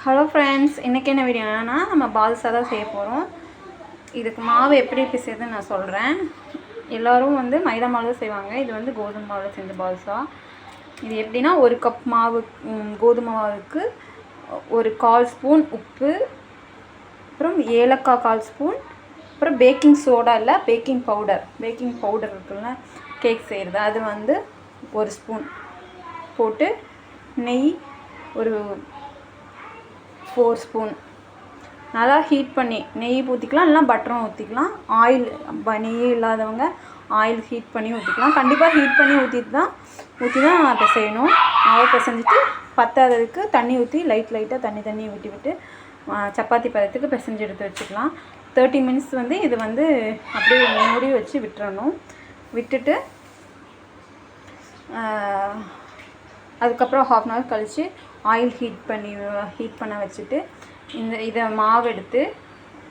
Hello friends, இன்றைக்கி என்ன video என்னென்னா நம்ம பால்ஸாக தான் செய்ய போகிறோம். இதுக்கு மாவு எப்படி பிசையுதுன்னு நான் சொல்கிறேன். எல்லோரும் மைதா மாவு செய்வாங்க. இது கோதுமை மாவில் செஞ்ச பால்ஸா. இது எப்படின்னா, ஒரு கப் மாவு கோதுமை மாவுக்கு ஒரு 1/4 ஸ்பூன் உப்பு, அப்புறம் ஏலக்காய் 1/4 ஸ்பூன், அப்புறம் பேக்கிங் சோடா இல்லை பேக்கிங் பவுடர் இருக்குல்ல, கேக் செய்கிறது, அது 1 ஸ்பூன் போட்டு, நெய் ஒரு 4 ஸ்பூன் நல்லா ஹீட் பண்ணி நெய் ஊற்றிக்கலாம், இல்லைனா பட்டரும் ஊற்றிக்கலாம். ஆயில் நெய் இல்லாதவங்க ஆயில் ஹீட் பண்ணி ஊற்றிக்கலாம். கண்டிப்பாக ஹீட் பண்ணி ஊற்றி தான் பிசையணும். மாவு பிசைஞ்சிட்டு பத்தாததுக்கு தண்ணி ஊற்றி லைட்டாக தண்ணி விட்டு சப்பாத்தி பதத்துக்கு பிசைஞ்சு எடுத்து வச்சுக்கலாம். 30 மினிட்ஸ் இது அப்படியே மூடி வச்சு விட்டுறணும். விட்டுட்டு அதுக்கப்புறம் 1/2 அன் ஹவர் கழித்து ஆயில் ஹீட் பண்ண வச்சுட்டு இதை மாவு எடுத்து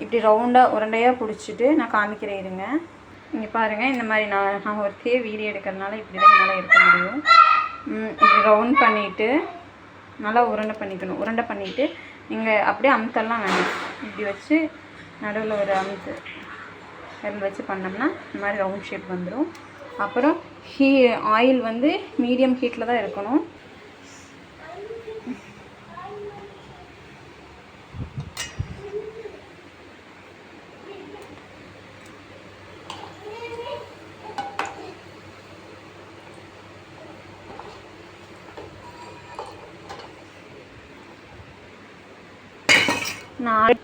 இப்படி ரவுண்டாக உருண்டையாக பிடிச்சிட்டு நான் காமிக்கிறேன் இருங்க. இங்கே பாருங்கள், இந்த மாதிரி நான் ஒருத்தையே வீடியோ எடுக்கிறதுனால இப்படி தான் என்னால் எடுக்க முடியும். இப்படி ரவுண்ட் பண்ணிவிட்டு நல்லா உருண்டை பண்ணிவிட்டு நீங்கள் அப்படியே அமுத்தெல்லாம் வேணும். இப்படி வச்சு நடுவில் ஒரு விரல் வச்சு பண்ணோம்னா இந்த மாதிரி ரவுண்ட் ஷேப் வந்துடும். அப்புறம் ஆயில் மீடியம் ஹீட்டில் தான் இருக்கணும். நான்